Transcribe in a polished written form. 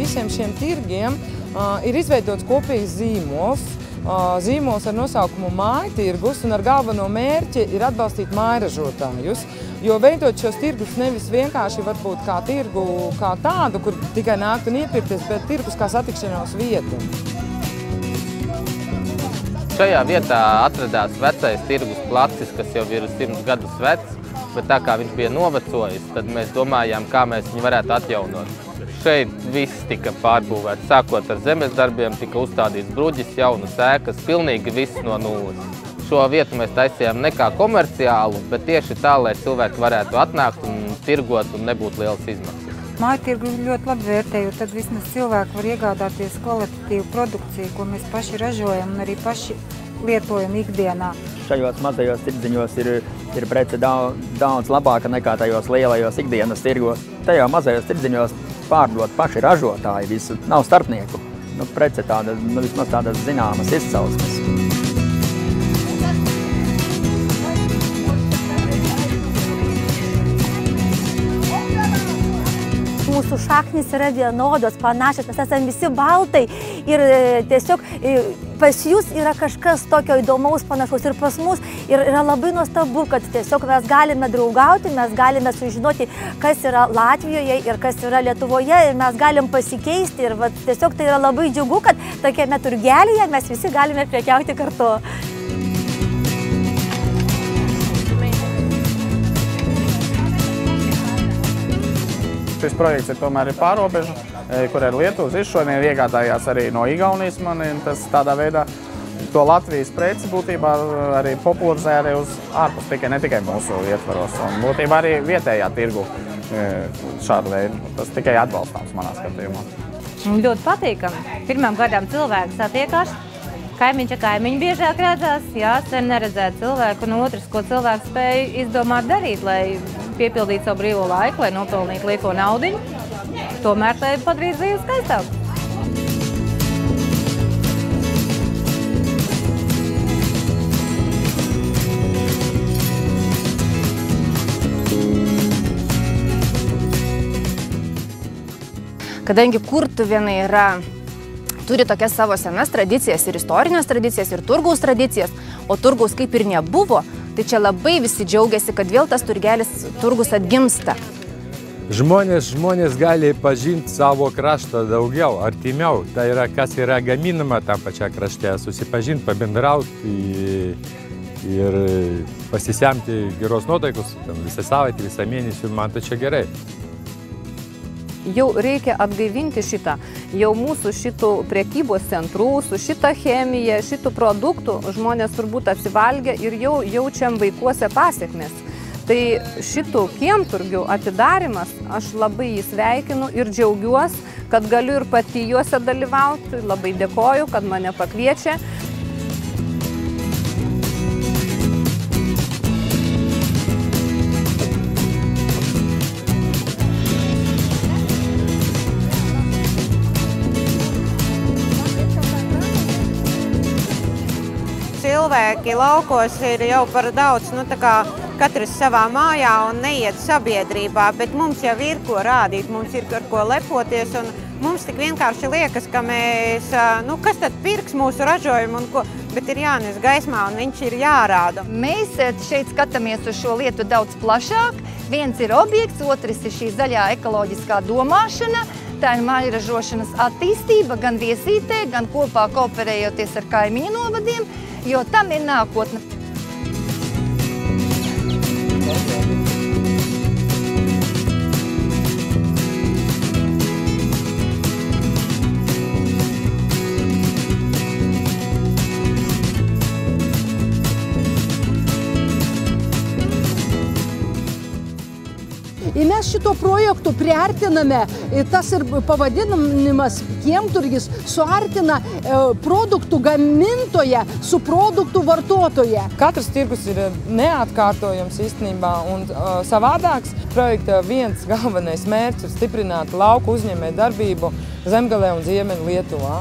visiem šiem tirgiem ir izveidots kopīgs zīmols. Zīmols ar nosaukumu Mājtirgus un ar galveno mērķi ir atbalstīt mājražotājus. Jo veidot šos tirgus nevis vienkārši varbūt kā tirgu kā tādu, kur tikai nākt un iepirkties, bet tirgus kā satikšanās vieta. Šajā vietā atradās vecais tirgus placis, kas jau ir 100 gadus vecs, bet tā kā viņš bija novecojis, tad mēs domājām, kā mēs viņu varētu atjaunot. Šeit viss tika pārbūvēts, sākot ar zemes darbiem, tika uzstādīts bruģis, jaunas ēkas, pilnīgi viss no nulles. Šo vietu mēs taisījām ne kā komerciālu, bet tieši tā, lai cilvēki varētu atnākt un tirgot un nebūtu lielas izmaksas. Mājtirgu ļoti labi vērtēju, tad vismaz cilvēki var iegādāties kvalitatīvu produkciju, ko mēs paši ražojam un arī paši lietojam ikdienā. Šajos mazajos tirdziņos ir prece daudz labāka nekā tajos lielajos ikdienas tirgos. Tajā mazajos tirdziņos pārdot paši ražotāji visu, nav starpnieku. Prece tāda, vismaz tādas zināmas izcelsmes. Mūsų šaknys yra vienodos, panašios, mes esame visi baltai ir tiesiog pas jūs yra kažkas tokio įdomaus, panašaus ir pas mus. Ir yra labai nuostabu, kad tiesiog mes galime draugauti, mes galime sužinoti, kas yra Latvijoje ir kas yra Lietuvoje ir mes galim pasikeisti. Ir tiesiog tai yra labai džiugu, kad tokiame turgelyje mes visi galime prekiauti kartu. Šis projekts ir tomēr pārobežu, kur ir Lietuvas izšodien iegādājās arī no Igaunijas mani. Tas tādā veidā to Latvijas preci būtībā arī popularizē arī uz ārpus ne tikai mūsu ietvaros. Un būtībā arī vietējā tirgu šādu veidu. Tas tikai atbalstāms manā skatījumā. Ļoti patīkami. Pirmām gadām cilvēki satiekās, kaimiņš ar kaimiņu biežāk redzās, sen neredzēt cilvēku, un otrs, ko cilvēks spēja izdomāt darīt, lai piepildīt savu brīvo laiku, lai nopelnītu lieko naudiņu, tomēr tai padarīt dzīvi skaistāku. Kadangi kurtuvėnai turi tokias savo senas tradicijas ir istorinės tradicijas ir turgaus tradicijas, o turgaus kaip ir nebuvo, tai čia labai visi džiaugiasi, kad vėl tas turgus atgimsta. Žmonės gali pažinti savo kraštą daugiau, artimiau. Tai yra, kas yra gaminama tam pačiam krašte, susipažinti, pabendrauti ir pasisemti geros nuotaikos visą savaitę, visą mėnesį. Man tai čia gerai. Jau reikia atgaivinti šitą. Jau mūsų šitų prekybos centrų, su šita chemija, šitų produktų žmonės turbūt atsivalgia ir jau jaučiam vaikuose pasiekmes. Tai šitų kiemturgių atidarimas, aš labai jį sveikinu ir džiaugiuosi, kad galiu ir pati juose dalyvauti. Labai dėkoju, kad mane pakviečia. Cilvēki laukos ir jau par daudz, katrs savā mājā un neiet sabiedrībā, bet mums jau ir ko rādīt, mums ir ar ko lepoties, un mums tik vienkārši liekas, ka mēs, kas tad pirks mūsu ražojumu, bet ir jānes gaismā un viņš ir jārāda. Mēs šeit skatāmies uz šo lietu daudz plašāk. Viens ir objekts, otrs ir šī zaļā ekoloģiskā domāšana. Tā ir mājražošanas attīstība gan Viesītē, gan kopā kooperējoties ar kaimiņu novadiem, jo tam ir nākotne. Ir mes šito projektu priartiname, tas ir pavadinimas kiemturgis suartina produktų gamintoją su produktų vartotoją. Katrs tirgus ir neatkārtojams īstenībā un savādāks. Projekta viens galvenais mērķis ir stiprināt lauku uzņēmēju darbību Zemgalē un Ziemeļu Lietuvā.